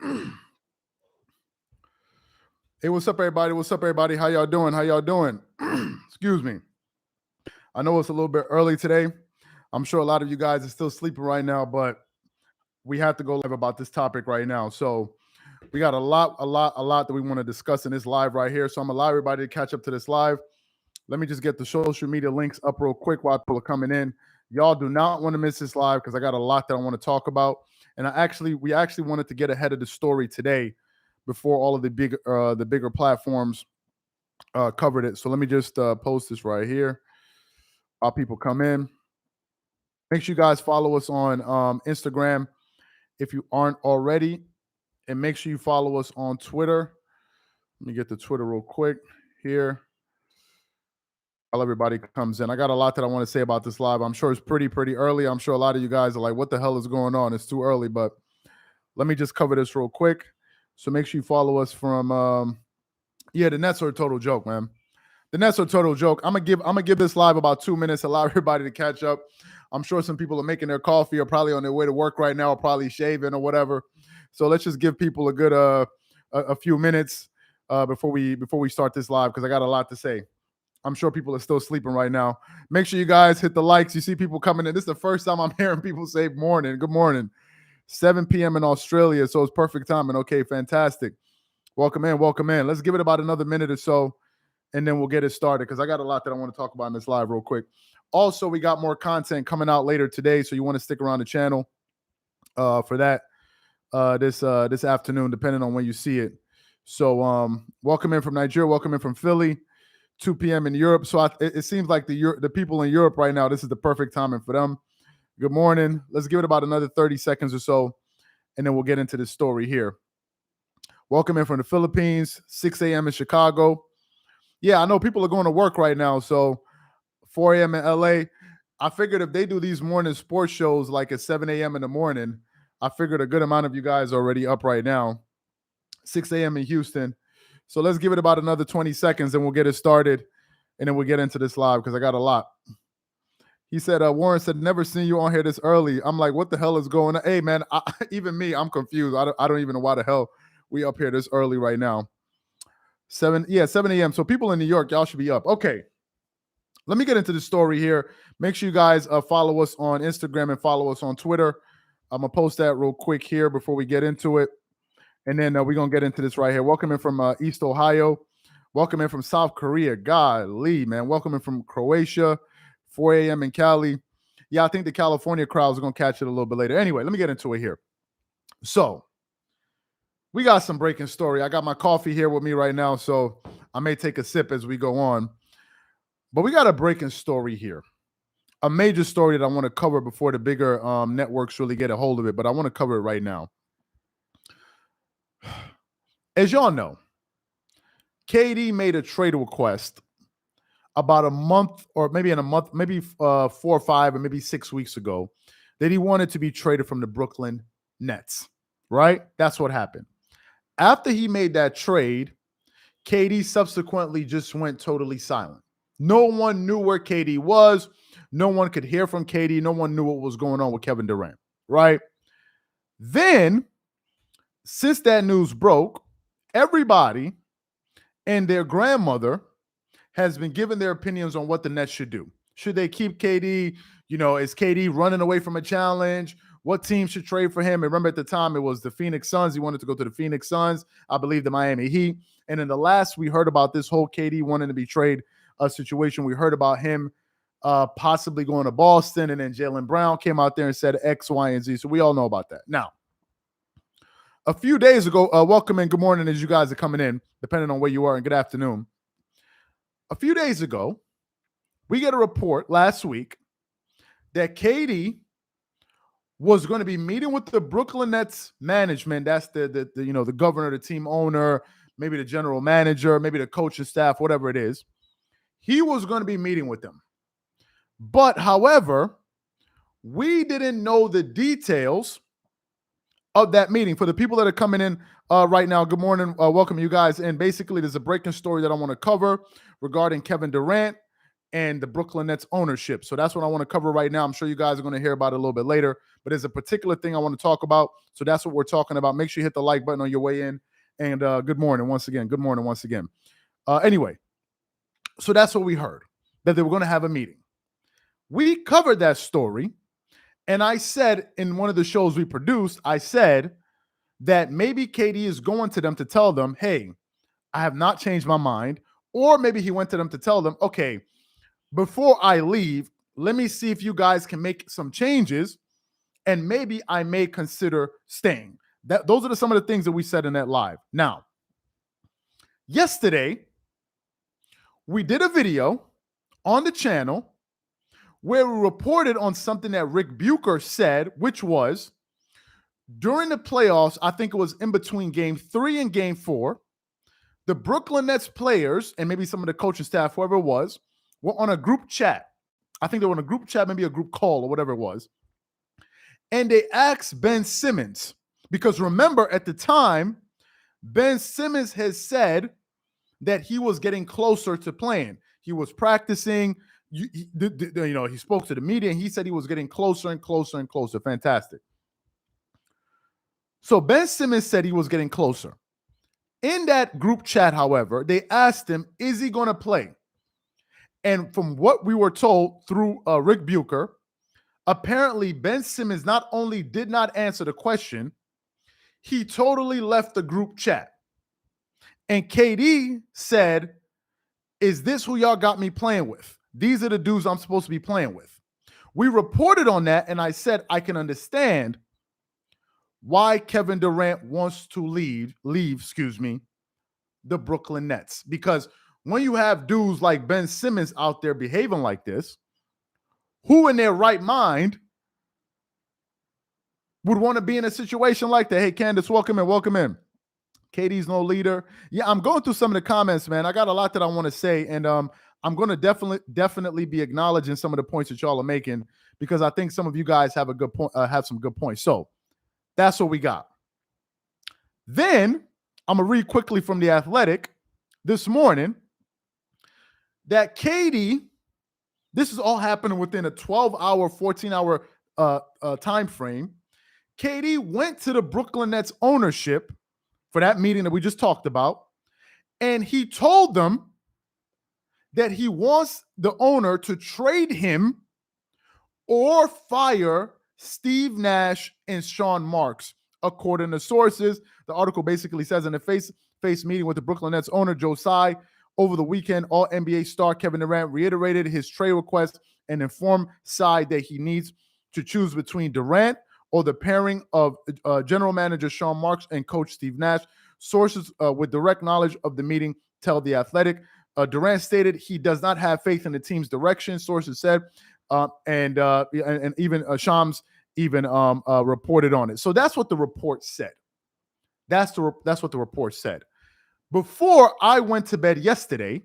Hey, what's up, everybody? What's up, everybody? How y'all doing? How y'all doing? Excuse me. I know it's a little bit early today. I'm sure a lot of you guys are still sleeping right now, but we have to go live about this topic right now. So we got a lot that we want to discuss in this live right here. So I'm gonna allow everybody to catch up to this live. Let me just get the social media links up real quick while people are coming in. Y'all do not want to miss this live because I got a lot that I want to talk about. And we actually wanted to get ahead of the story today before all of the bigger platforms covered it. So let me just post this right here while people come in. Make sure you guys follow us on Instagram if you aren't already, and make sure you follow us on Twitter. Let me get the Twitter real quick here while everybody comes in. I got a lot that I want to say about this live. I'm sure it's pretty early. I'm sure a lot of you guys are like, what the hell is going on? It's too early, but let me just cover this real quick. So make sure you follow us from the Nets are a total joke, man. The Nets are a total joke. I'm gonna give this live about 2 minutes, allow everybody to catch up. I'm sure some people are making their coffee or probably on their way to work right now, or probably shaving or whatever. So let's just give people a good a few minutes before we start this live, because I got a lot to say. I'm sure people are still sleeping right now. Make sure you guys hit the likes. You see people coming in. This is the first time I'm hearing people say morning. Good morning. 7 p.m. in Australia, so it's perfect timing. Okay, fantastic. Welcome in. Let's give it about another minute or so, and then we'll get it started, because I got a lot that I want to talk about in this live real quick. Also, we got more content coming out later today, so you want to stick around the channel for that this afternoon, depending on when you see it. So welcome in from Nigeria, welcome in from Philly, 2 p.m. in Europe. So it seems like the people in Europe right now, this is the perfect timing for them. Good morning. Let's give it about another 30 seconds or so, and then we'll get into this story here. Welcome in from the Philippines, 6 a.m. in Chicago. Yeah, I know people are going to work right now, so 4 a.m. in LA. I figured if they do these morning sports shows like at 7 a.m. in the morning, I figured a good amount of you guys are already up right now. 6 a.m. in Houston. So let's give it about another 20 seconds and we'll get it started, and then we'll get into this live because I got a lot. He said, Warren said, never seen you on here this early. I'm like, what the hell is going on? Hey, man, even me, I'm confused. I don't even know why the hell we up here this early right now. 7 a.m. So people in New York, y'all should be up. Okay. Let me get into the story here. Make sure you guys follow us on Instagram and follow us on Twitter. I'm going to post that real quick here before we get into it. And then we're going to get into this right here. Welcome in from East Ohio. Welcome in from South Korea. Golly, man. Welcome in from Croatia. 4 a.m. in Cali. Yeah, I think the California crowds are going to catch it a little bit later. Anyway, let me get into it here. So we got some breaking story. I got my coffee here with me right now, so I may take a sip as we go on. But we got a breaking story here. A major story that I want to cover before the bigger networks really get a hold of it, but I want to cover it right now. As y'all know, KD made a trade request about a month, or maybe 4 or 5 or maybe 6 weeks ago, that he wanted to be traded from the Brooklyn Nets, right? That's what happened. After he made that trade, KD subsequently just went totally silent. No one knew where KD was. No one could hear from KD. No one knew what was going on with Kevin Durant, right? Then, since that news broke, everybody and their grandmother has been giving their opinions on what the Nets should do. Should they keep KD? You know, is KD running away from a challenge? What team should trade for him? And remember, at the time, it was the Phoenix Suns. He wanted to go to the Phoenix Suns. I believe the Miami Heat. And in the last, we heard about this whole KD wanting to be traded situation. We heard about him possibly going to Boston, and then Jaylen Brown came out there and said X, Y, and Z. So we all know about that. Now, a few days ago, welcome and good morning as you guys are coming in, depending on where you are, and good afternoon. A few days ago, we get a report last week that KD was going to be meeting with the Brooklyn Nets management. That's the governor, the team owner, maybe the general manager, maybe the coaching staff, whatever it is. He was going to be meeting with them. But, however, we didn't know the details of that meeting. For the people that are coming in right now, good morning. Welcome you guys. And basically, there's a breaking story that I want to cover regarding Kevin Durant and the Brooklyn Nets ownership. So that's what I want to cover right now. I'm sure you guys are going to hear about it a little bit later, but there's a particular thing I want to talk about. So that's what we're talking about. Make sure you hit the like button on your way in. And good morning once again. Good morning once again. Anyway, so that's what we heard, that they were going to have a meeting. We covered that story, and I said in one of the shows we produced, I said that maybe KD is going to them to tell them, hey, I have not changed my mind. Or maybe he went to them to tell them, okay, before I leave, let me see if you guys can make some changes, and maybe I may consider staying. Those are some of the things that we said in that live. Now, yesterday, we did a video on the channel where we reported on something that Rick Bucher said, which was during the playoffs, I think it was in between game 3 and game 4, the Brooklyn Nets players and maybe some of the coaching staff, whoever it was, were on a group chat. I think they were on a group chat, maybe a group call or whatever it was. And they asked Ben Simmons, because remember at the time, Ben Simmons has said that he was getting closer to playing. He was practicing. He spoke to the media and he said he was getting closer and closer and closer. Fantastic. So Ben Simmons said he was getting closer. In that group chat, however, they asked him, is he going to play? And from what we were told through Rick Bucher, apparently Ben Simmons not only did not answer the question, he totally left the group chat. And KD said, is this who y'all got me playing with? These are the dudes I'm supposed to be playing with. We reported on that, and I said I can understand why Kevin Durant wants to leave, the Brooklyn Nets. Because when you have dudes like Ben Simmons out there behaving like this, who in their right mind would want to be in a situation like that? Hey, Candace, welcome in. KD's no leader. Yeah, I'm going through some of the comments, man. I got a lot that I want to say, and I'm going to definitely be acknowledging some of the points that y'all are making, because I think some of you guys have a good point, have some good points. So that's what we got. Then I'm going to read quickly from The Athletic this morning that KD, this is all happening within a 12-hour, 14-hour time frame. KD went to the Brooklyn Nets ownership for that meeting that we just talked about, and he told them that he wants the owner to trade him or fire Steve Nash and Sean Marks, according to sources. The article basically says in a face meeting with the Brooklyn Nets owner, Joe Tsai, over the weekend, All-NBA star Kevin Durant reiterated his trade request and informed Tsai that he needs to choose between Durant or the pairing of general manager Sean Marks and coach Steve Nash. Sources with direct knowledge of the meeting tell The Athletic. Durant stated he does not have faith in the team's direction, sources said, and even Shams even reported on it. So that's what the report said. That's what the report said. Before I went to bed yesterday,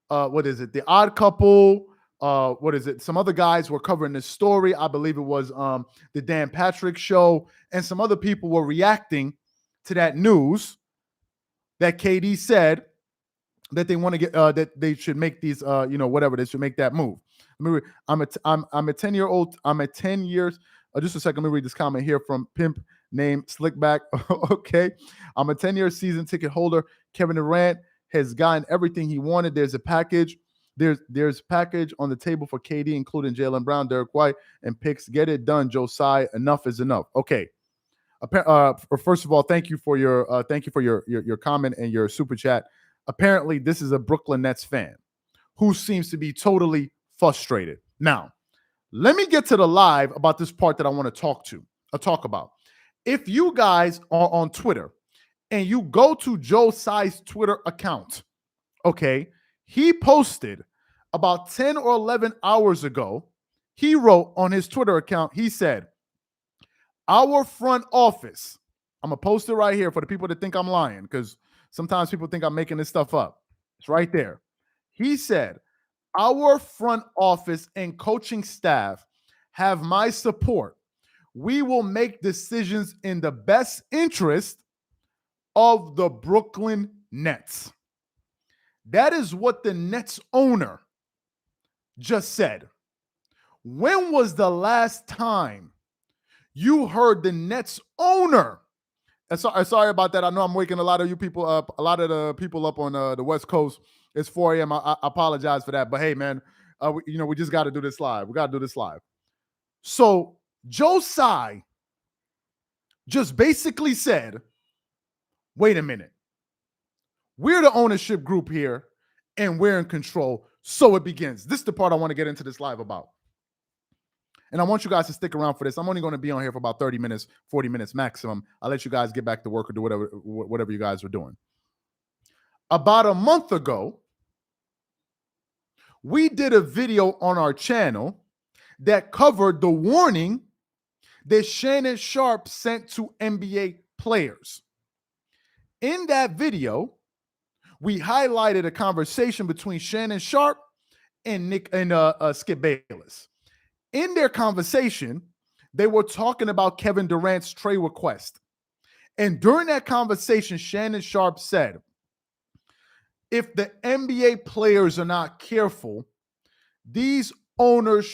The Odd Couple, some other guys were covering this story. I believe it was the Dan Patrick Show, and some other people were reacting to that news that KD said that they want to get that they should make these they should make that move. I'm a 10 years. Just a second. Let me read this comment here from Pimp named Slickback. Okay, I'm a 10-year season ticket holder. Kevin Durant has gotten everything he wanted. There's a package. There's package on the table for KD, including Jaylen Brown, Derek White, and picks. Get it done, Joe Tsai. Enough is enough. Okay. First of all, thank you for your comment and your super chat. Apparently, this is a Brooklyn Nets fan who seems to be totally frustrated. Now, let me get to the live about this part that I want to talk about. If you guys are on Twitter and you go to Joe Tsai's Twitter account, okay, he posted about 10 or 11 hours ago, he wrote on his Twitter account, he said, our front office, I'm going to post it right here for the people that think I'm lying, because sometimes people think I'm making this stuff up. It's right there. He said, our front office and coaching staff have my support. We will make decisions in the best interest of the Brooklyn Nets. That is what the Nets owner just said. When was the last time you heard the Nets owner? Sorry about that. I know I'm waking a lot of you people up, a lot of the people up on the West Coast. It's 4 a.m. I apologize for that. But hey, man, we just got to do this live. We got to do this live. So Tsai just basically said, wait a minute. We're the ownership group here, and we're in control. So it begins. This is the part I want to get into this live about. And I want you guys to stick around for this. I'm only going to be on here for about 30 minutes, 40 minutes maximum. I'll let you guys get back to work or do whatever you guys are doing. About a month ago, we did a video on our channel that covered the warning that Shannon Sharpe sent to NBA players. In that video, we highlighted a conversation between Shannon Sharpe and Skip Bayless. In their conversation, they were talking about Kevin Durant's trade request. And during that conversation, Shannon Sharpe said, if the NBA players are not careful, these owners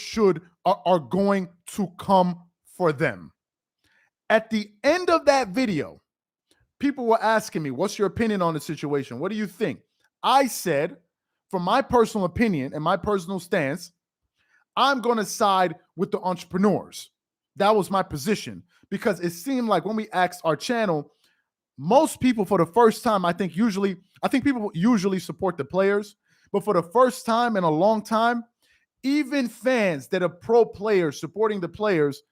are going to come for them. At the end of that video, people were asking me, what's your opinion on the situation? What do you think? I said, from my personal opinion and my personal stance, I'm going to side with the entrepreneurs. That was my position, because it seemed like when we asked our channel, most people for the first time, I think people usually support the players, but for the first time in a long time, even fans that are pro players supporting the players,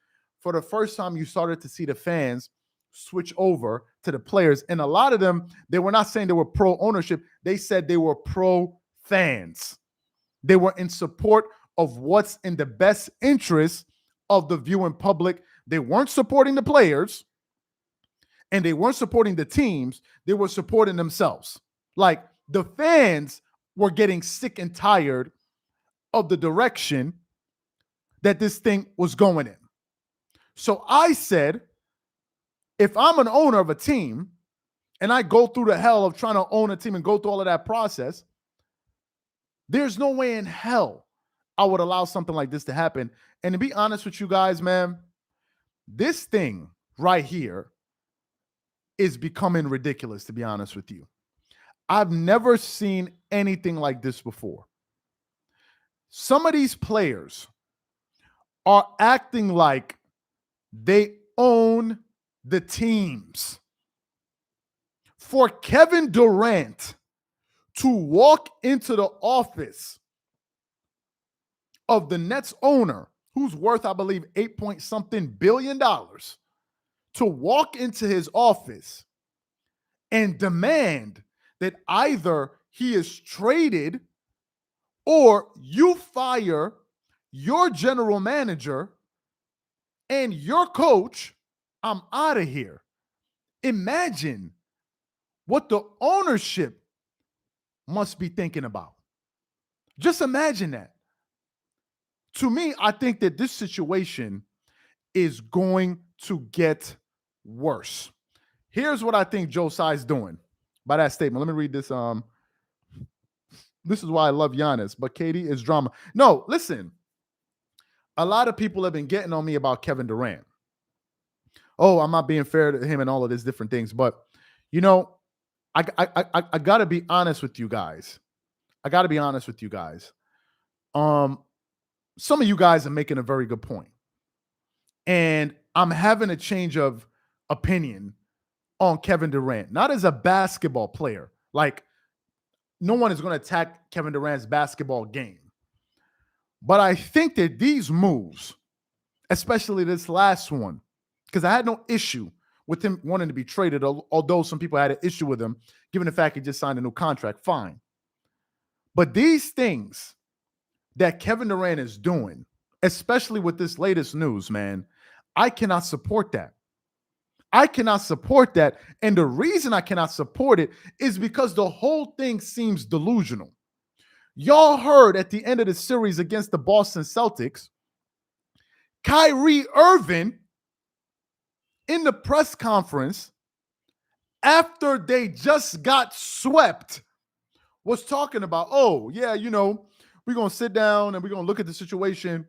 for the first time, you started to see the fans switch over to the players. And a lot of them, they were not saying they were pro ownership. They said they were pro fans. They were in support of what's in the best interest of the viewing public. They weren't supporting the players and they weren't supporting the teams. They were supporting themselves. Like, the fans were getting sick and tired of the direction that this thing was going in. So I said, if I'm an owner of a team and I go through the hell of trying to own a team and go through all of that process, there's no way in hell I would allow something like this to happen. And to be honest with you guys, man, this thing right here is becoming ridiculous, to be honest with you. I've never seen anything like this before. Some of these players are acting like they own the teams. For Kevin Durant to walk into the office of the Nets owner, who's worth, I believe, $8-point-something billion, to walk into his office and demand that either he is traded or you fire your general manager and your coach, I'm out of here. Imagine what the ownership must be thinking about. Just imagine that. To me, I think that this situation is going to get worse. Here's what I think Tsai is doing by that statement. Let me read this. This is why I love Giannis, but KD is drama. No, listen. A lot of people have been getting on me about Kevin Durant. Oh, I'm not being fair to him and all of these different things. But, you know, I got to be honest with you guys. Some of you guys are making a very good point. And I'm having a change of opinion on Kevin Durant. Not as a basketball player. Like, no one is going to attack Kevin Durant's basketball game. But I think that these moves, especially this last one, because I had no issue with him wanting to be traded, although some people had an issue with him, given the fact he just signed a new contract, fine. But these things that Kevin Durant is doing, especially with this latest news, man, I cannot support that. I cannot support that. And the reason I cannot support it is because the whole thing seems delusional. Y'all heard at the end of the series against the Boston Celtics, Kyrie Irving in the press conference after they just got swept was talking about, oh, yeah, you know, we're going to sit down and we're going to look at the situation,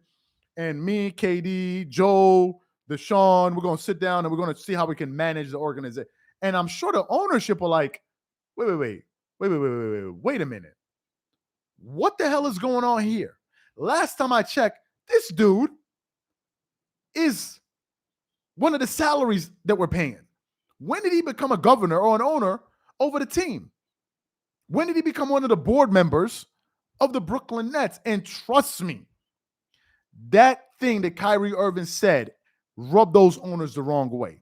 and me, KD, Joe, Deshaun, we're going to sit down and we're going to see how we can manage the organization. And I'm sure the ownership are like, wait a minute. What the hell is going on here? Last time I checked, this dude is one of the salaries that we're paying. When did he become a governor or an owner over the team? When did he become one of the board members of the Brooklyn Nets? And trust me, that thing that Kyrie Irving said rubbed those owners the wrong way.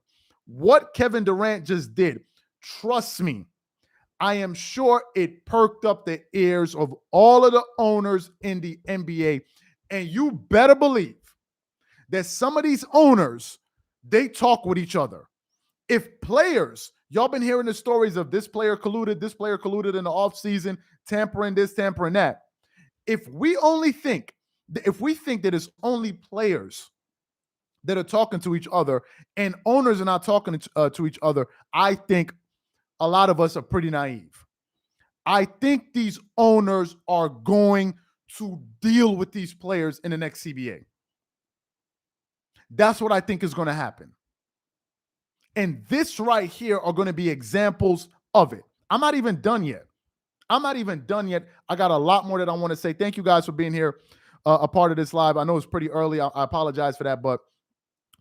What Kevin Durant just did, trust me, I am sure it perked up the ears of all of the owners in the NBA. And you better believe that some of these owners, they talk with each other. If players, y'all been hearing the stories of this player colluded in the offseason, tampering this, tampering that. If we think that it's only players that are talking to each other and owners are not talking to each other, I think a lot of us are pretty naive. I think these owners are going to deal with these players in the next CBA. That's what I think is going to happen. And this right here are going to be examples of it. I'm not even done yet. I got a lot more that I want to say. Thank you guys for being here, a part of this live. I know it's pretty early. I apologize for that, but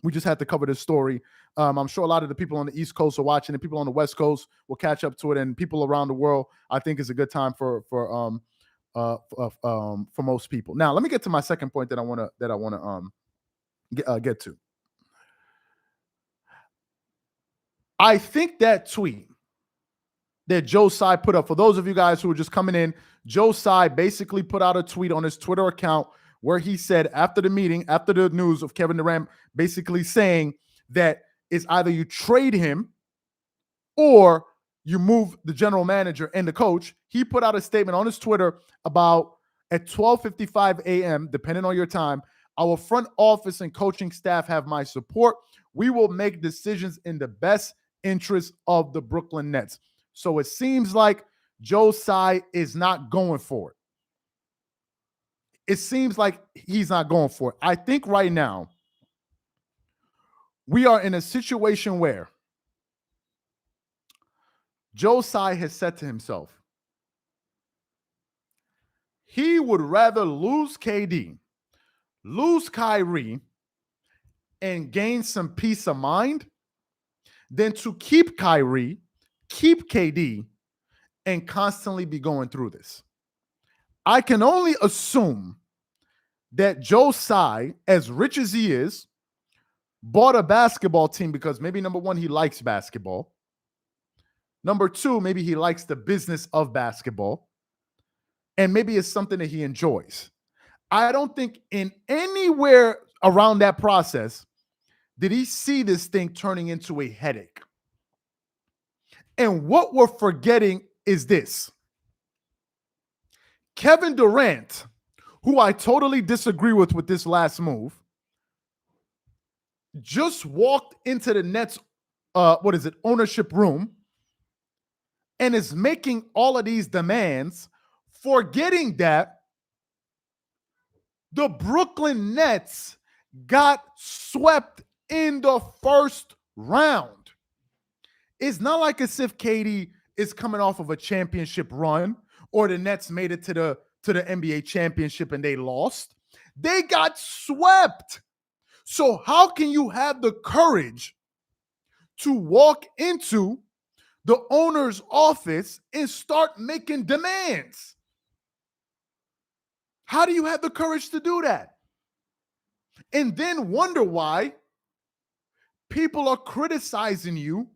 we just had to cover this story. I'm sure a lot of the people on the East Coast are watching, and people on the West Coast will catch up to it, and people around the world. I think is a good time for most people. Now, let me get to my second point that I want to get to. I think that tweet that Joe Tsai put up, for those of you guys who are just coming in, Joe Tsai basically put out a tweet on his Twitter account where he said after the meeting, after the news of Kevin Durant, basically saying that it's either you trade him or you move the general manager and the coach. He put out a statement on his Twitter about at 12:55 a.m., depending on your time, our front office and coaching staff have my support. We will make decisions in the best interest of the Brooklyn Nets. So it seems like Joe Tsai is not going for it. It seems like he's not going for it. I think right now we are in a situation where Joe Tsai has said to himself, he would rather lose KD, lose Kyrie, and gain some peace of mind than to keep Kyrie, keep KD, and constantly be going through this. I can only assume that Joe Tsai, as rich as he is, bought a basketball team because maybe, number one, he likes basketball. Number two, maybe he likes the business of basketball. And maybe it's something that he enjoys. I don't think in anywhere around that process did he see this thing turning into a headache. And what we're forgetting is this. Kevin Durant, who I totally disagree with this last move, just walked into the Nets, ownership room and is making all of these demands, forgetting that the Brooklyn Nets got swept in the first round. It's not like as if KD is coming off of a championship run or the Nets made it to the NBA championship and they lost. They got swept. So how can you have the courage to walk into the owner's office and start making demands? How do you have the courage to do that? And then wonder why people are criticizing you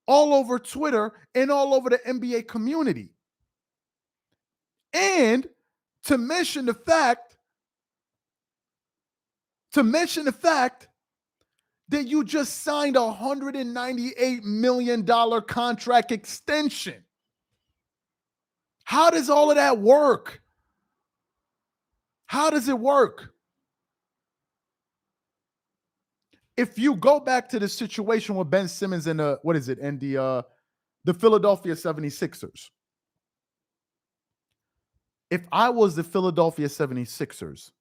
all over Twitter and all over the NBA community. And to mention the fact that you just signed a $198 million contract extension. How does all of that work? How does it work? If you go back to the situation with Ben Simmons and the Philadelphia 76ers, If I was the Philadelphia 76ers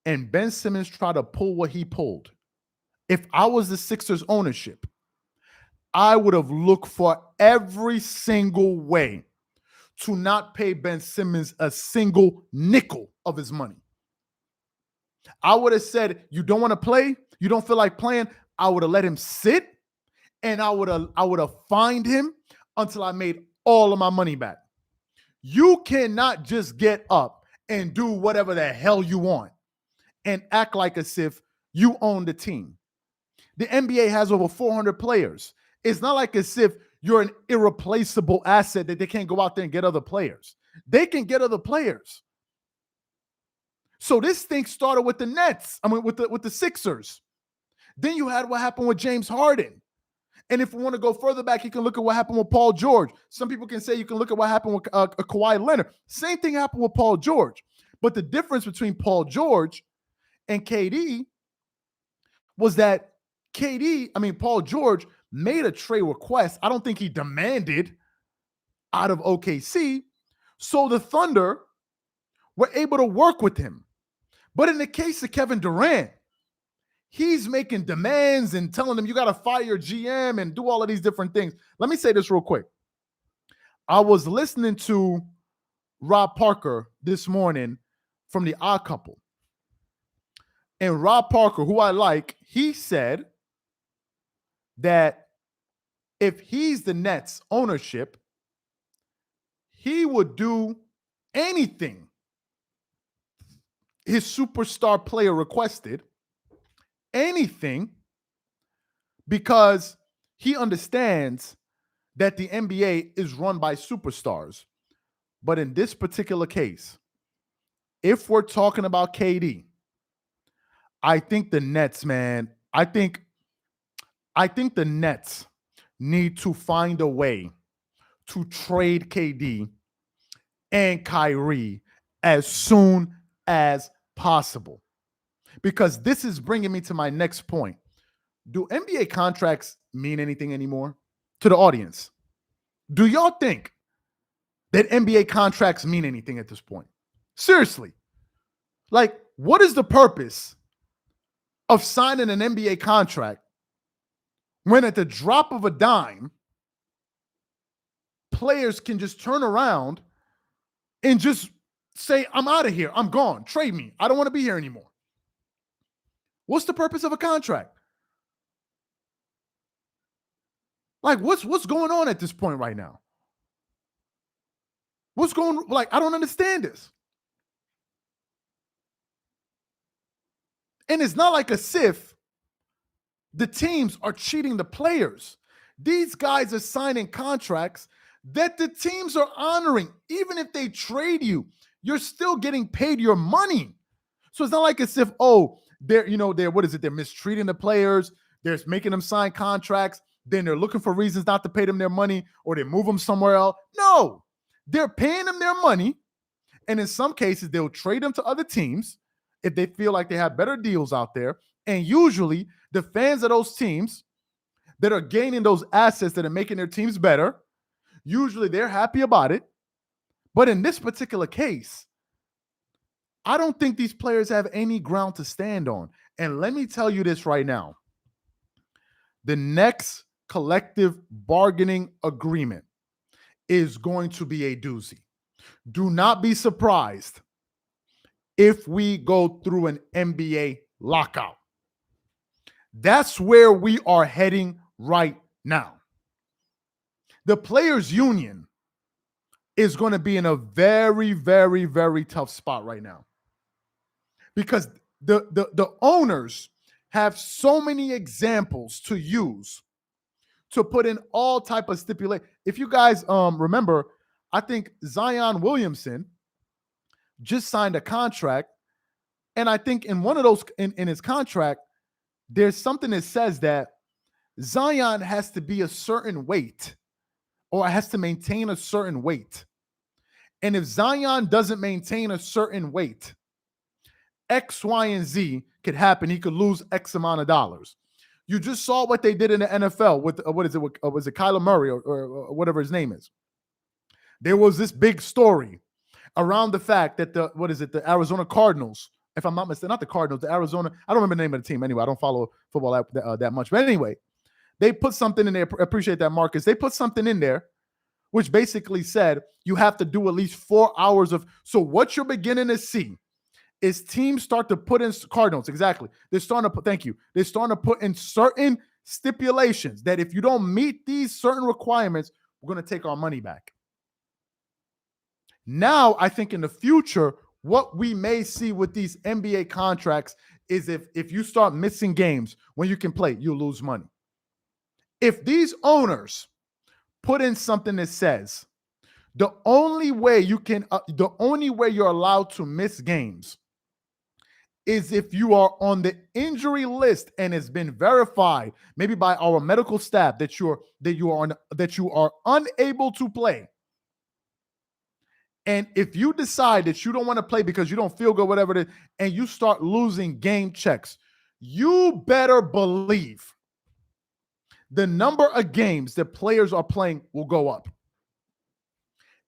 and Ben Simmons tried to pull what he pulled, if I was the Sixers ownership, I would have looked for every single way to not pay Ben Simmons a single nickel of his money. I would have said, you don't want to play? You don't feel like playing? I would have let him sit, and I would have fined him until I made all of my money back. You cannot just get up and do whatever the hell you want and act like as if you own the team. The NBA has over 400 players. It's not like as if you're an irreplaceable asset that they can't go out there and get other players. They can get other players. So this thing started with the Nets. I mean, with the Sixers. Then you had what happened with James Harden. And if we want to go further back, you can look at what happened with Paul George. Some people can say you can look at what happened with Kawhi Leonard. Same thing happened with Paul George. But the difference between Paul George and KD was that Paul George made a trade request. I don't think he demanded out of OKC. So the Thunder were able to work with him. But in the case of Kevin Durant, he's making demands and telling them you got to fire your GM and do all of these different things. Let me say this real quick. I was listening to Rob Parker this morning from The Odd Couple. And Rob Parker, who I like, he said that if he's the Nets ownership, he would do anything his superstar player requested, anything, because he understands that the NBA is run by superstars. But in this particular case, if we're talking about KD, I think the Nets, man, I think the Nets need to find a way to trade KD and Kyrie as soon as possible. Because this is bringing me to my next point. Do NBA contracts mean anything anymore? To the audience, do y'all think that NBA contracts mean anything at this point? Seriously. Like, what is the purpose of signing an NBA contract when at the drop of a dime, players can just turn around and just say, I'm out of here. I'm gone. Trade me. I don't want to be here anymore. What's the purpose of a contract? Like, what's going on at this point right now? I don't understand this. And it's not like as if the teams are cheating the players. These guys are signing contracts that the teams are honoring. Even if they trade you, you're still getting paid your money. So it's not like as if, they're mistreating the players. They're making them sign contracts. Then they're looking for reasons not to pay them their money, or they move them somewhere else. No, they're paying them their money. And in some cases, they'll trade them to other teams if they feel like they have better deals out there. And usually the fans of those teams that are gaining those assets that are making their teams better, usually they're happy about it. But in this particular case, I don't think these players have any ground to stand on. And let me tell you this right now. The next collective bargaining agreement is going to be a doozy. Do not be surprised if we go through an NBA lockout. That's where we are heading right now. The players' union is going to be in a very, very, very tough spot right now. Because the owners have so many examples to use to put in all type of stipulate. If you guys remember, I think Zion Williamson just signed a contract, and I think in one of those in his contract, there's something that says that Zion has to be a certain weight, or has to maintain a certain weight. And if Zion doesn't maintain a certain weight, X, Y, and Z could happen. He could lose X amount of dollars. You just saw what they did in the NFL with, was it Kyler Murray or whatever his name is? There was this big story around the fact that the Arizona Cardinals, if I'm not mistaken, not the Cardinals, the Arizona, I don't remember the name of the team anyway. I don't follow football that much. But anyway, they put something in there. Appreciate that, Marcus. They put something in there which basically said you have to do at least 4 hours of. So what you're beginning to see is teams start to put in Cardinals. Exactly. They're starting to put, thank you. They're starting to put in certain stipulations that if you don't meet these certain requirements, we're going to take our money back. Now, I think in the future, what we may see with these NBA contracts is if you start missing games when you can play, you lose money. If these owners put in something that says the only way you're allowed to miss games is if you are on the injury list and it's been verified, maybe by our medical staff, that you are unable to play. And if you decide that you don't want to play because you don't feel good, whatever it is, and you start losing game checks, you better believe the number of games that players are playing will go up.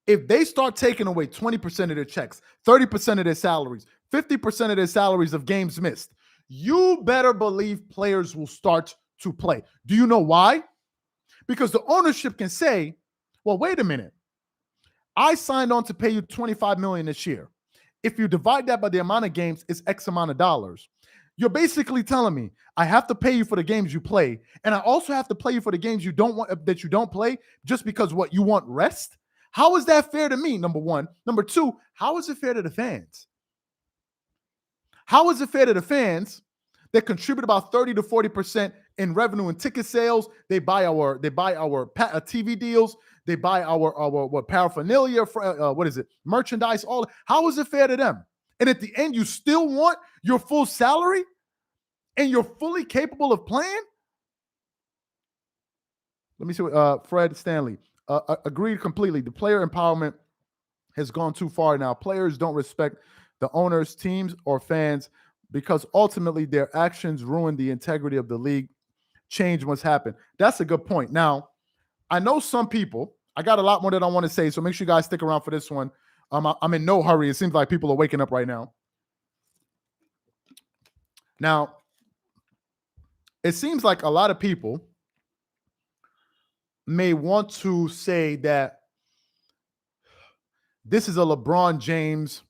If they start taking away 20% of their checks, 30% of their salaries, 50% of their salaries of games missed, you better believe players will start to play. Do you know why? Because the ownership can say, well, wait a minute. I signed on to pay you $25 million this year. If you divide that by the amount of games, it's X amount of dollars. You're basically telling me I have to pay you for the games you play, and I also have to pay you for the games you don't play just because what you want rest? How is that fair to me? Number one. Number two, how is it fair to the fans? How is it fair to the fans that contribute about 30 to 40% in revenue and ticket sales? They buy our TV deals. They buy our paraphernalia, merchandise, all. How is it fair to them? And at the end, you still want your full salary and you're fully capable of playing? Let me see what Fred Stanley agreed completely. The player empowerment has gone too far now. Players don't respect the owners, teams, or fans because ultimately their actions ruin the integrity of the league. Change must happen. That's a good point. Now, I know some people, I got a lot more that I want to say, so make sure you guys stick around for this one. I'm in no hurry. It seems like people are waking up right now. Now, it seems like a lot of people may want to say that this is a LeBron James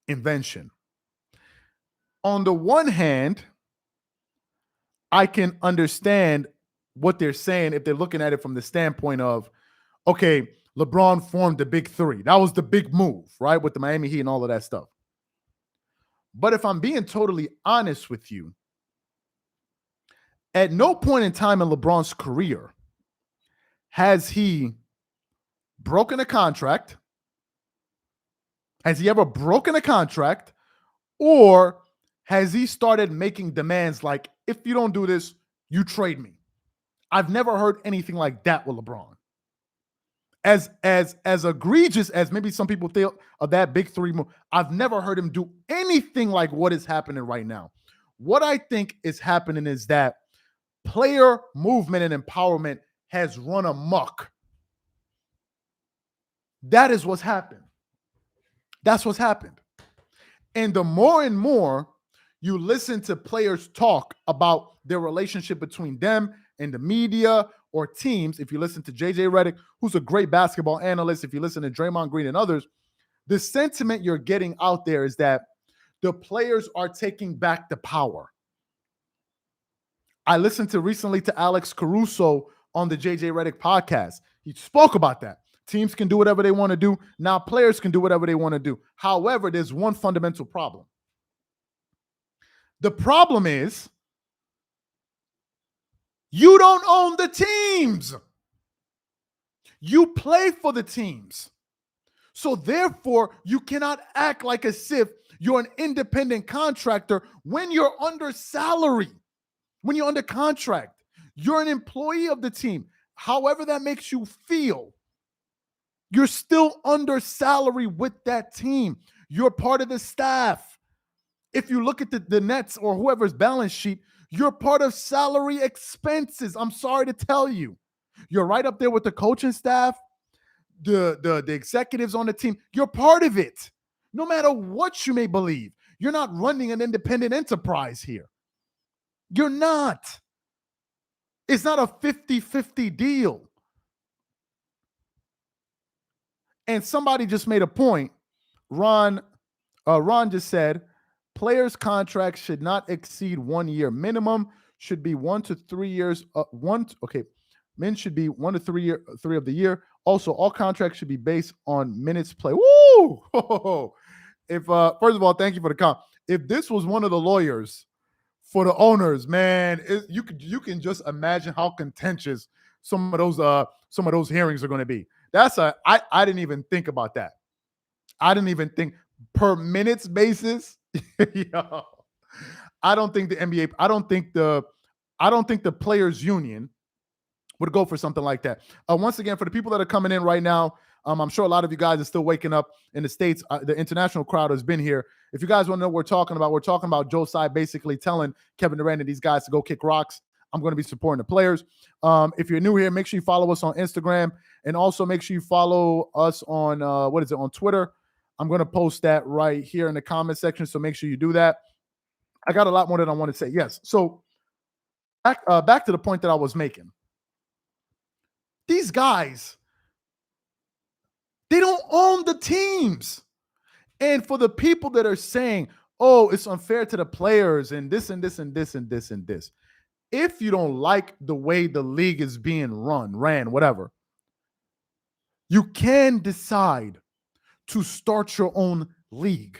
invention. On the one hand, I can understand what they're saying if they're looking at it from the standpoint of, okay, LeBron formed the big three. That was the big move, right? With the Miami Heat and all of that stuff. But if I'm being totally honest with you, at no point in time in LeBron's career has he broken a contract. Has he ever broken a contract? Or has he started making demands like, if you don't do this, you trade me? I've never heard anything like that with LeBron. As egregious as maybe some people think of that big three move, I've never heard him do anything like what is happening right now. What I think is happening is that player movement and empowerment has run amok. That is what's happened. That's what's happened. And the more and more you listen to players talk about their relationship between them and the media or teams, if you listen to JJ Redick, who's a great basketball analyst, if you listen to Draymond Green and others, the sentiment you're getting out there is that the players are taking back the power. I listened to recently to Alex Caruso on the JJ Redick podcast. He spoke about that. Teams can do whatever they want to do. Now players can do whatever they want to do. However, there's one fundamental problem. The problem is you don't own the teams. You play for the teams. So therefore, you cannot act like as if you're an independent contractor when you're under salary, when you're under contract. You're an employee of the team. However that makes you feel, you're still under salary with that team. You're part of the staff. If you look at the Nets or whoever's balance sheet, you're part of salary expenses. I'm sorry to tell you. You're right up there with the coaching staff. the executives on the team. You're part of it. No matter what you may believe, you're not running an independent enterprise here. You're not. It's not a 50-50 deal. And somebody just made a point. Ron just said, players' contracts should not exceed 1 year. Minimum should be 1 to 3 years. Men should be 1 to 3 of the year. Also, all contracts should be based on minutes play. Woo! If first of all, thank you for the comment. If this was one of the lawyers for the owners, man, you can just imagine how contentious some of those hearings are going to be. I didn't even think about that. I didn't even think per minutes basis. Yo, I don't think the NBA. I don't think the players union would go for something like that. Once again, for the people that are coming in right now, I'm sure a lot of you guys are still waking up in the States. The international crowd has been here. If you guys want to know what we're talking about Joe Tsai basically telling Kevin Durant and these guys to go kick rocks. I'm going to be supporting the players. If you're new here, make sure you follow us on Instagram, and also make sure you follow us on on Twitter. I'm going to post that right here in the comment section, so make sure you do that. I got a lot more that I want to say. Yes. So back to the point that I was making. These guys, they don't own the teams. And for the people that are saying, oh, it's unfair to the players and this and this and this and this and this. If you don't like the way the league is being ran, whatever, you can decide to start your own league.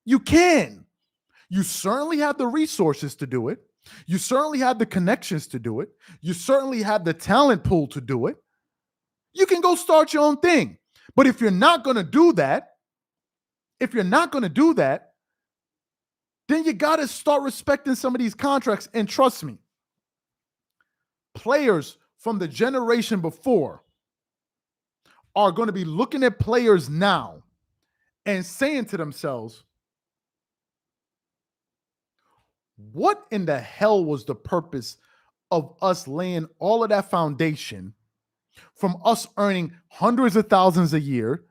You can. You certainly have the resources to do it. You certainly have the connections to do it. You certainly have the talent pool to do it. You can go start your own thing. But if you're not going to do that, then you got to start respecting some of these contracts. And trust me, players from the generation before are going to be looking at players now and saying to themselves, what in the hell was the purpose of us laying all of that foundation from us earning hundreds of thousands a year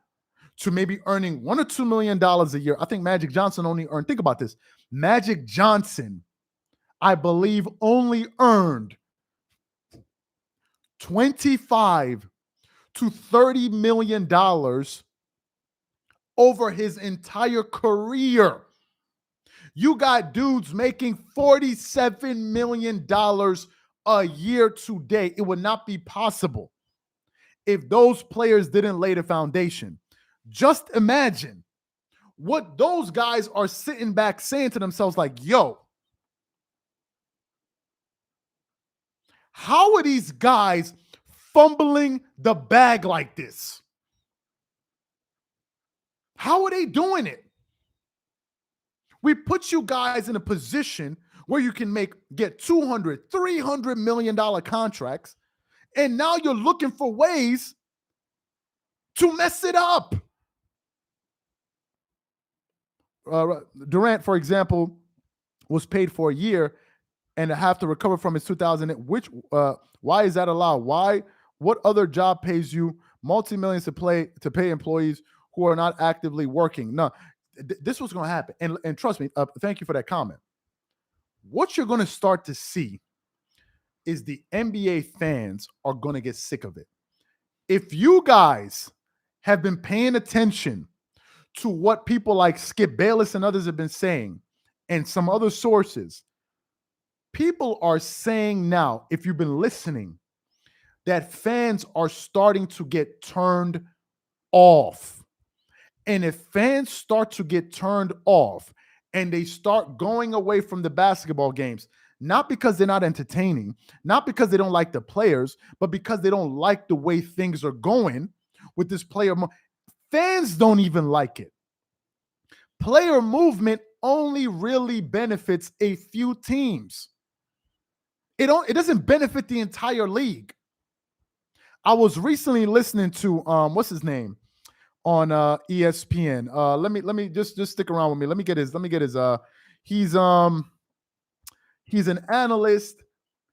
to maybe earning $1 or $2 million a year? I think Magic Johnson only earned, think about this. Magic Johnson, I believe, only earned $25 to $30 million over his entire career. You got dudes making $47 million a year today. It would not be possible if those players didn't lay the foundation. Just imagine what those guys are sitting back saying to themselves like, yo, how are these guys fumbling the bag like this? How are they doing it? We put you guys in a position where you can get $200, $300 million contracts, and now you're looking for ways to mess it up. Durant, for example, was paid for a year and have to recover from his 2000. Why is that allowed? What other job pays you multi-millions to pay employees who are not actively working? No, this was going to happen. And trust me, thank you for that comment. What you're going to start to see is the NBA fans are going to get sick of it. If you guys have been paying attention to what people like Skip Bayless and others have been saying, and some other sources, people are saying now, if you've been listening, that fans are starting to get turned off. And if fans start to get turned off and they start going away from the basketball games, not because they're not entertaining, not because they don't like the players, but because they don't like the way things are going with this player. Fans don't even like it. Player movement only really benefits a few teams. It doesn't benefit the entire league. I was recently listening to what's his name on ESPN. Let me just stick around with me. Let me get his he's an analyst.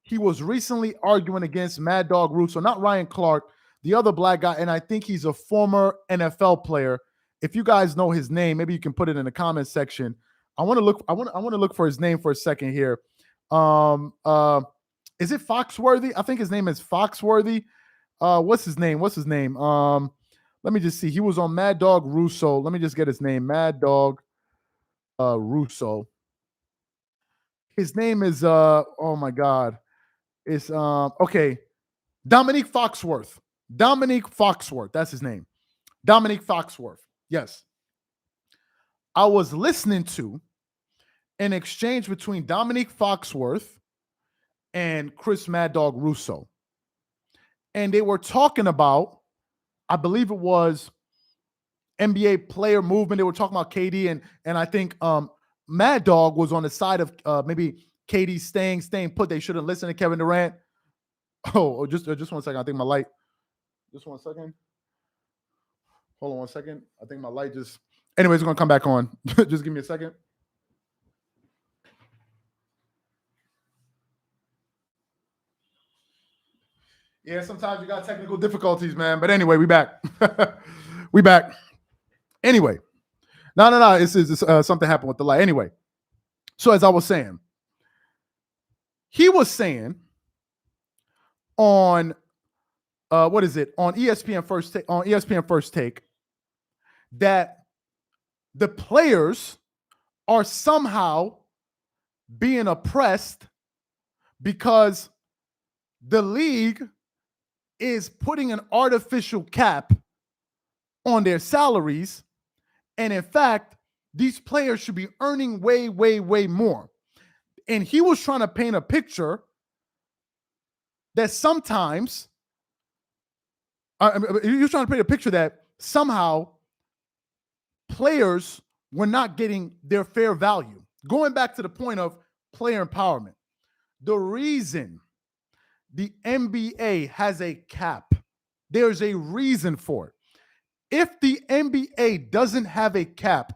He was recently arguing against Mad Dog Russo, not Ryan Clark, The other black guy, and I think he's a former NFL player. If you guys know his name, maybe you can put it in the comment section. I want to look. I want to look for his name for a second here. Is it Foxworthy? I think his name is Foxworthy. What's his name? Let me just see. He was on Mad Dog Russo. Let me just get his name. Mad Dog Russo. His name is oh my God. It's okay. Dominique Foxworth. That's his name. Dominique Foxworth. Yes. I was listening to an exchange between Dominique Foxworth and Chris Mad Dog Russo. And they were talking about, I believe it was NBA player movement. They were talking about KD, and I think Mad Dog was on the side of maybe KD staying put. They shouldn't listen to Kevin Durant. Oh, just 1 second. I think my light. Just 1 second. Hold on 1 second. I think my light just. Anyways, it's gonna come back on. Just give me a second. Yeah, sometimes you got technical difficulties, man. But anyway, we back. We back. Anyway, no. It's something happened with the light. Anyway, so as I was saying, he was saying on what is it on ESPN First Take that the players are somehow being oppressed because the league is putting an artificial cap on their salaries. And in fact, these players should be earning way, way, way more. And he was trying to paint a picture that sometimes, he was trying to paint a picture that somehow players were not getting their fair value. Going back to the point of player empowerment, the reason the NBA has a cap, there's a reason for it. If the NBA doesn't have a cap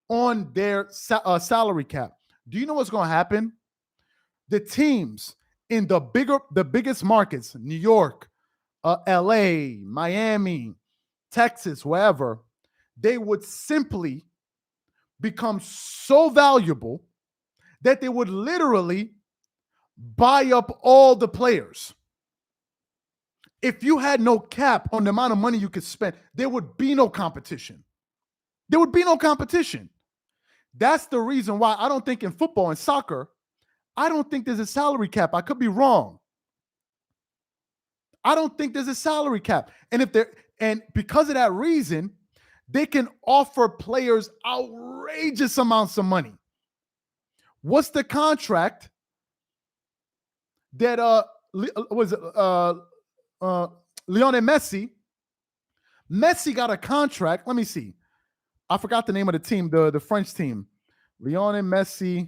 on their salary cap, do you know what's going to happen? The teams in the biggest markets, New York, LA, Miami, Texas, wherever, they would simply become so valuable that they would literally buy up all the players. If you had no cap on the amount of money you could spend, there would be no competition. There would be no competition. That's the reason why I don't think in football and soccer, I don't think there's a salary cap. I could be wrong. I don't think there's a salary cap. And because of that reason, they can offer players outrageous amounts of money. What's the contract that Lionel Messi? Messi got a contract. Let me see. I forgot the name of the team, the French team. Lionel Messi,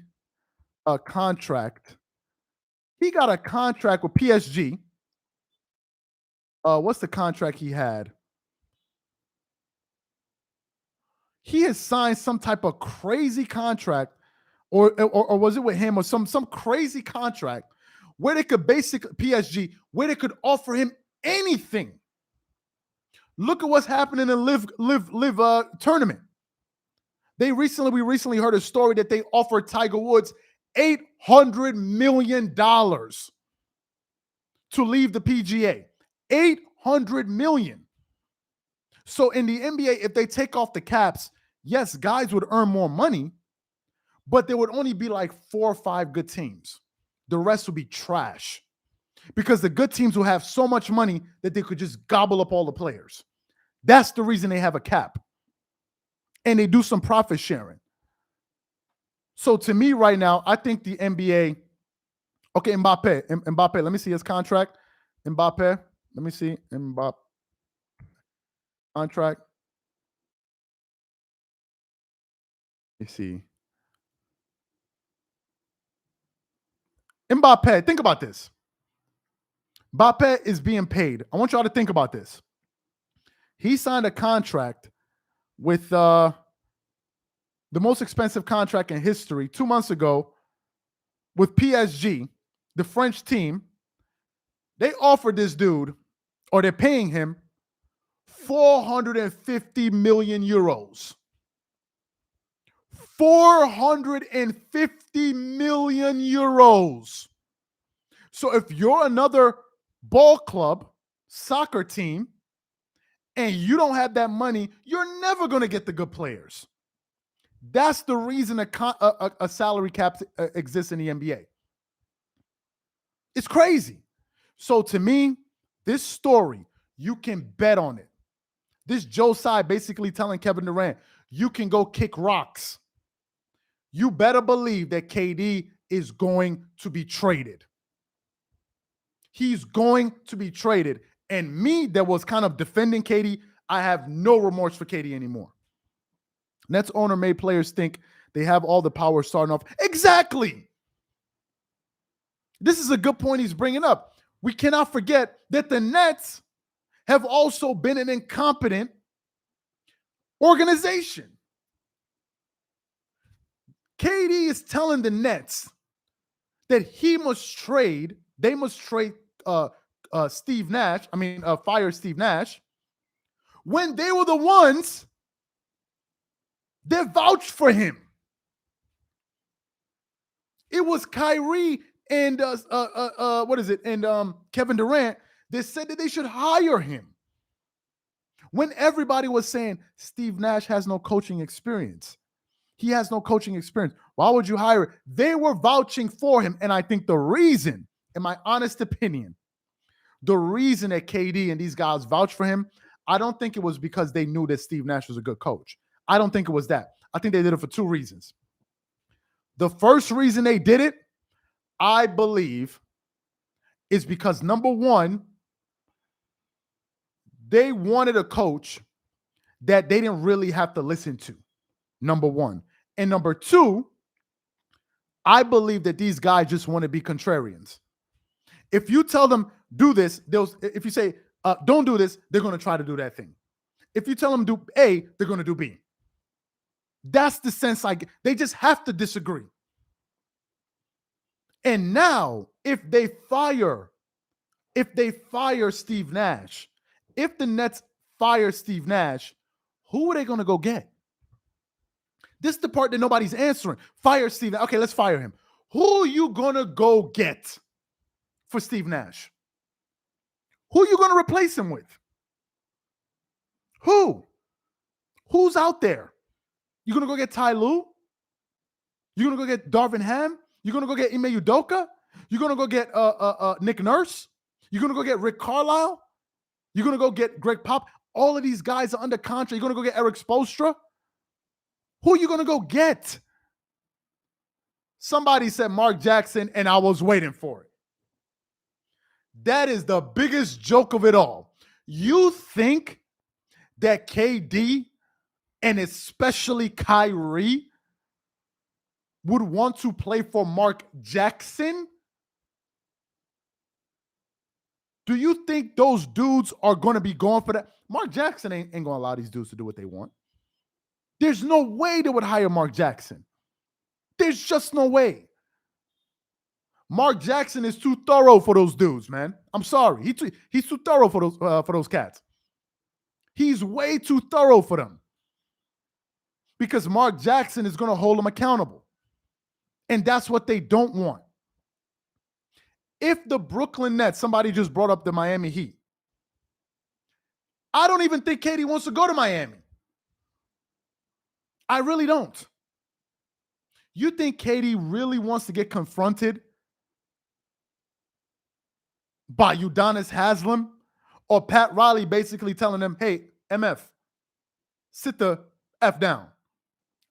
a contract. He got a contract with PSG. What's the contract he had? He has signed some type of crazy contract, or was it with him, or some crazy contract where they could basically PSG, where they could offer him anything. Look at what's happening in live tournament. We recently heard a story that they offered Tiger Woods $800 million to leave the PGA. $800 million. So in the NBA, if they take off the caps, yes, guys would earn more money, but there would only be like 4 or 5 good teams. The rest would be trash because the good teams will have so much money that they could just gobble up all the players. That's the reason they have a cap. And they do some profit sharing. So to me right now, I think the NBA, okay, Mbappe, let me see his contract. Mbappe, let me see. Mbappe contract. Let me see. Mbappe, think about this. Mbappe is being paid. I want y'all to think about this. He signed a contract with the most expensive contract in history 2 months ago with PSG, the French team. They offered this dude, or they're paying him 450 million euros. 450 million euros. So if you're another ball club, soccer team, and you don't have that money, you're never going to get the good players. That's the reason a salary cap exists in the NBA. It's crazy. So to me, this story, you can bet on it. This Joe Tsai basically telling Kevin Durant, you can go kick rocks. You better believe that KD is going to be traded. He's going to be traded. And me, that was kind of defending KD, I have no remorse for KD anymore. Nets owner made players think they have all the power starting off. Exactly. This is a good point he's bringing up. We cannot forget that the Nets have also been an incompetent organization. KD is telling the Nets that they must trade Steve Nash, fire Steve Nash, when they were the ones that vouched for him. It was Kyrie and Kevin Durant that said that they should hire him. When everybody was saying Steve Nash has no coaching experience. He has no coaching experience. Why would you hire him? They were vouching for him. And I think the reason, in my honest opinion, the reason that KD and these guys vouched for him, I don't think it was because they knew that Steve Nash was a good coach. I don't think it was that. I think they did it for two reasons. The first reason they did it, I believe, is because number one, they wanted a coach that they didn't really have to listen to. Number one. And number two, I believe that these guys just want to be contrarians. If you tell them do this, if you say don't do this, they're going to try to do that thing. If you tell them do A, they're going to do B. That's the sense I get. They just have to disagree. And now, if they fire Steve Nash, if the Nets fire Steve Nash, who are they going to go get? This is the part that nobody's answering. Fire Steve Nash. Okay, let's fire him. Who are you going to go get for Steve Nash? Who are you going to replace him with? Who? Who's out there? You going to go get Ty Lue? You going to go get Darvin Ham? You going to go get Ime Udoka? You going to go get Nick Nurse? You going to go get Rick Carlisle? You going to go get Greg Pop? All of these guys are under contract. You going to go get Eric Spoelstra? Who are you going to go get? Somebody said Mark Jackson, and I was waiting for it. That is the biggest joke of it all. You think that KD and especially Kyrie would want to play for Mark Jackson? Do you think those dudes are going to be going for that? Mark Jackson ain't going to allow these dudes to do what they want. There's no way they would hire Mark Jackson. There's just no way. Mark Jackson is too thorough for those dudes, man. I'm sorry. He's too thorough for those cats. He's way too thorough for them. Because Mark Jackson is going to hold them accountable. And that's what they don't want. If the Brooklyn Nets, somebody just brought up the Miami Heat. I don't even think KD wants to go to Miami. I really don't. You think KD really wants to get confronted by Udonis Haslem or Pat Riley basically telling them, hey, MF, sit the F down.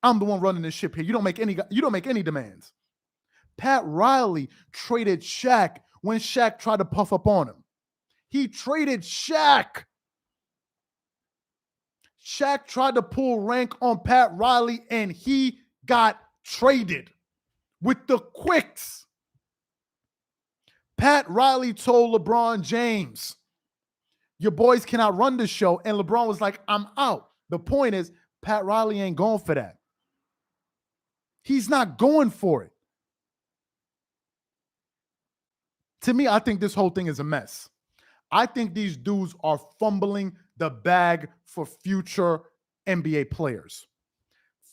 I'm the one running this ship here. You don't make any demands. Pat Riley traded Shaq when Shaq tried to puff up on him. He traded Shaq. Shaq tried to pull rank on Pat Riley and he got traded with the quicks. Pat Riley told LeBron James, your boys cannot run the show. And LeBron was like, I'm out. The point is, Pat Riley ain't going for that. He's not going for it. To me, I think this whole thing is a mess. I think these dudes are fumbling the bag for future NBA players.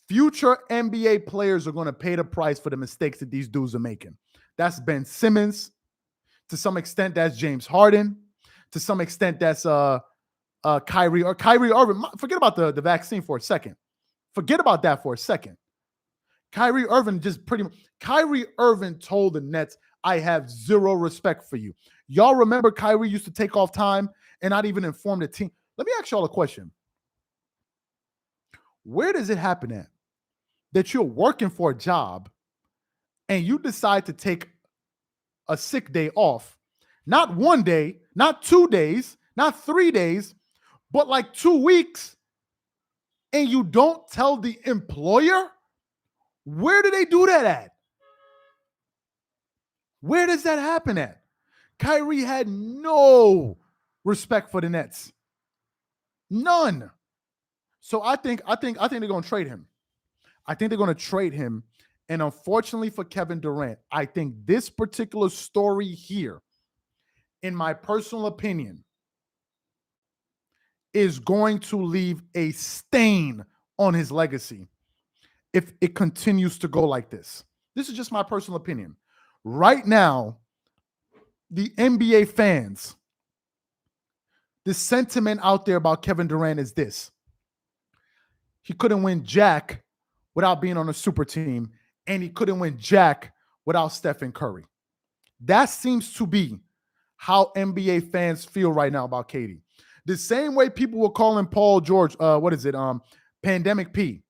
Future NBA players are going to pay the price for the mistakes that these dudes are making. That's Ben Simmons. To some extent, that's James Harden. To some extent, that's Kyrie or Kyrie Irving. Forget about the vaccine for a second. Forget about that for a second. Kyrie Irving Kyrie Irving told the Nets, I have zero respect for you. Y'all remember Kyrie used to take off time and not even inform the team. Let me ask y'all a question. Where does it happen at that you're working for a job and you decide to take a sick day off? Not 1 day, not 2 days, not 3 days, but like 2 weeks, and you don't tell the employer? Where do they do that at? Where does that happen at? Kyrie had no respect for the Nets. None. So I think they're going to trade him. I think they're going to trade him. And unfortunately for Kevin Durant, I think this particular story here, in my personal opinion, is going to leave a stain on his legacy if it continues to go like this. This is just my personal opinion. Right now, the NBA fans, the sentiment out there about Kevin Durant is this: he couldn't win jack without being on a super team, and he couldn't win jack without Stephen Curry. That seems to be how NBA fans feel right now about KD. The same way people were calling Paul George, Pandemic P,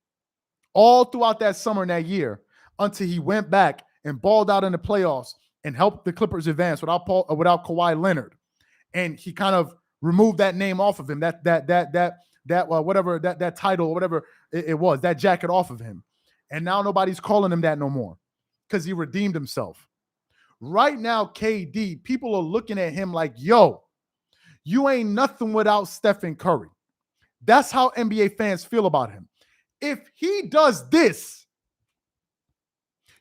all throughout that summer and that year, until he went back and balled out in the playoffs and helped the Clippers advance without Kawhi Leonard, and he kind of removed that name off of him, that title, whatever it was, that jacket off of him, and now nobody's calling him that no more because he redeemed himself. Right now, KD, people are looking at him like, yo, you ain't nothing without Stephen Curry. That's how NBA fans feel about him. If he does this,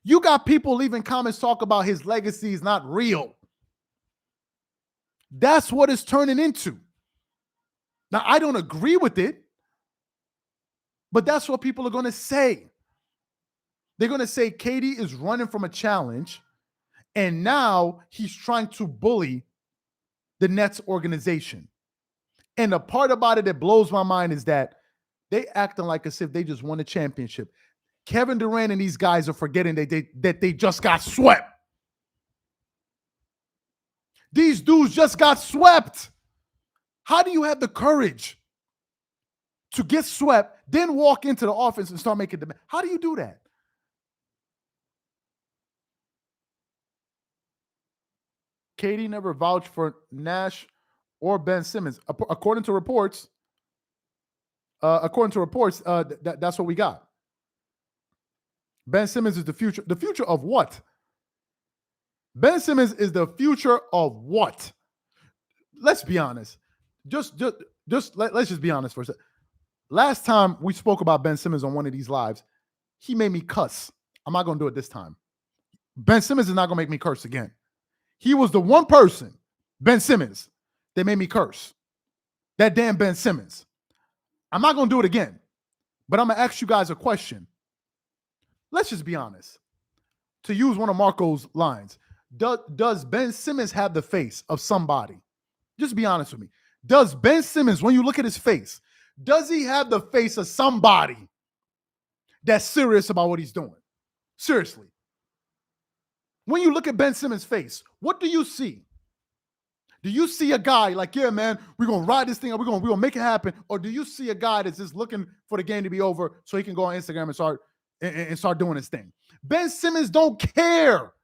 you got people leaving comments talk about his legacy is not real. That's what it's turning into. Now, I don't agree with it, but that's what people are going to say. They're going to say KD is running from a challenge, and now he's trying to bully the Nets organization. And the part about it that blows my mind is that they acting like as if they just won a championship. Kevin Durant and these guys are forgetting that they just got swept. These dudes just got swept. How do you have the courage to get swept, then walk into the offense and start making demands? How do you do that? KD never vouched for Nash or Ben Simmons. According to reports, that's what we got. Ben Simmons is the future. The future of what? Ben Simmons is the future of what? Let's be honest. Let's just be honest for a second. Last time we spoke about Ben Simmons on one of these lives, he made me cuss. I'm not going to do it this time. Ben Simmons is not going to make me curse again. He was the one person, Ben Simmons, that made me curse. That damn Ben Simmons. I'm not going to do it again, but I'm going to ask you guys a question. Let's just be honest. To use one of Marco's lines, does Ben Simmons have the face of somebody? Just be honest with me. Does Ben Simmons, when you look at his face, does he have the face of somebody that's serious about what he's doing? Seriously. When you look at Ben Simmons' face, what do you see? Do you see a guy like, yeah, man, we're going to ride this thing up, we're going to make it happen? Or do you see a guy that's just looking for the game to be over so he can go on Instagram and start doing his thing? Ben Simmons don't care.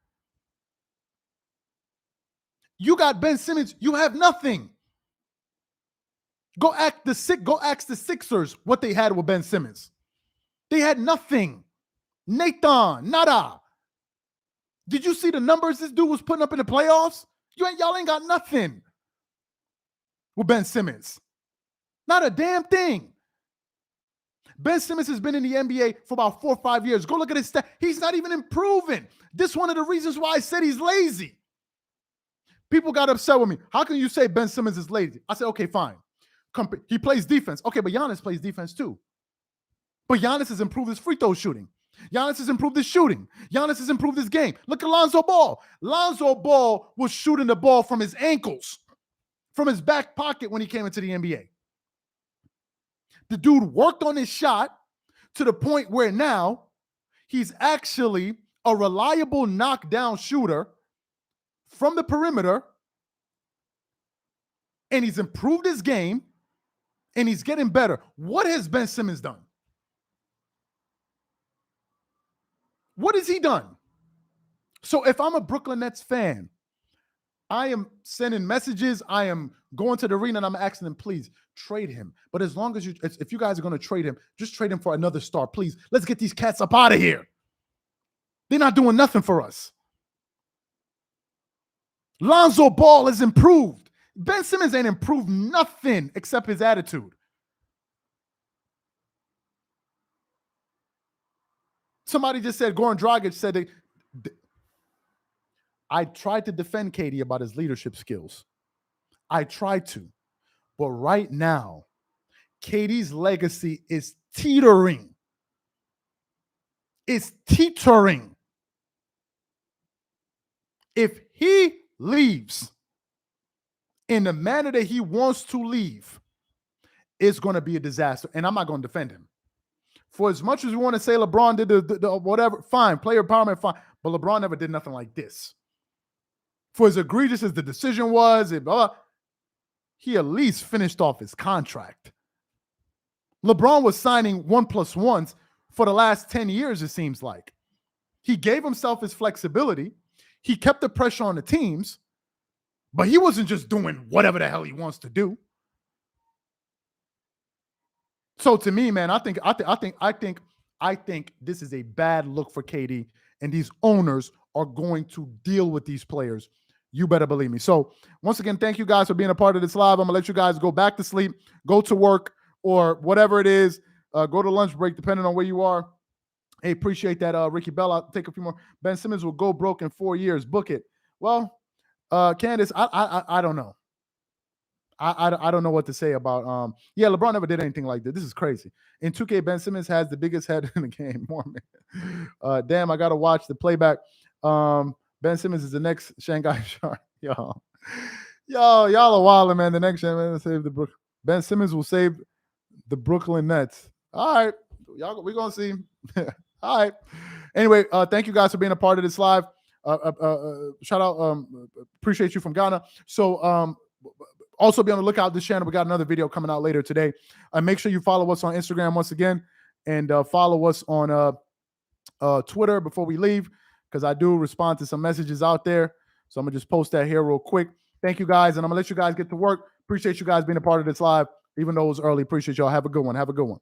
You got Ben Simmons, you have nothing. Go ask the Sixers what they had with Ben Simmons. They had nothing. Nathan, nada. Did you see the numbers this dude was putting up in the playoffs? Y'all ain't got nothing with Ben Simmons. Not a damn thing. Ben Simmons has been in the NBA for about 4 or 5 years. Go look at his stats. He's not even improving. This is one of the reasons why I said he's lazy. People got upset with me. How can you say Ben Simmons is lazy? I said, okay, fine. He plays defense. Okay, but Giannis plays defense too. But Giannis has improved his free throw shooting. Giannis has improved his shooting. Giannis has improved his game. Look at Lonzo Ball. Lonzo Ball was shooting the ball from his ankles, from his back pocket when he came into the NBA. The dude worked on his shot to the point where now he's actually a reliable knockdown shooter from the perimeter, and he's improved his game, and he's getting better. What has Ben Simmons done? What has he done? So if I'm a Brooklyn Nets fan, I am sending messages. I am going to the arena and I'm asking them, please trade him. But as long as if you guys are going to trade him, just trade him for another star, please. Let's get these cats up out of here. They're not doing nothing for us. Lonzo Ball has improved. Ben Simmons ain't improved nothing except his attitude. Somebody just said, Goran Dragic said, I tried to defend KD about his leadership skills. I tried to. But right now, KD's legacy is teetering. It's teetering. If he leaves in the manner that he wants to leave, it's going to be a disaster. And I'm not going to defend him. For as much as we want to say LeBron did the whatever, fine, player empowerment, fine. But LeBron never did nothing like this. For as egregious as the decision was, he at least finished off his contract. LeBron was signing 1+1s for the last 10 years, it seems like. He gave himself his flexibility. He kept the pressure on the teams, but he wasn't just doing whatever the hell he wants to do. So to me, man, I think this is a bad look for KD, and these owners are going to deal with these players. You better believe me. So once again, thank you guys for being a part of this live. I'm gonna let you guys go back to sleep, go to work, or whatever it is. Go to lunch break, depending on where you are. Hey, appreciate that, Ricky Bell. I'll take a few more. Ben Simmons will go broke in 4 years. Book it. Well, Candace, I don't know. I don't know what to say about yeah, LeBron never did anything like this. This is crazy. In 2K, Ben Simmons has the biggest head in the game. Mormon. Damn, I gotta watch the playback. Ben Simmons is the next Shanghai Shark. Y'all are wilding, man. The next man save the Brook. Ben Simmons will save the Brooklyn Nets. All right. Y'all, we're gonna see. All right. Anyway, thank you guys for being a part of this live. Shout out, appreciate you from Ghana. So also be on the lookout this channel. We got another video coming out later today. Make sure you follow us on Instagram once again, and follow us on Twitter before we leave, because I do respond to some messages out there. So I'm gonna just post that here real quick. Thank you guys, and I'm gonna let you guys get to work. Appreciate you guys being a part of this live, even though it was early. Appreciate y'all. Have a good one. Have a good one.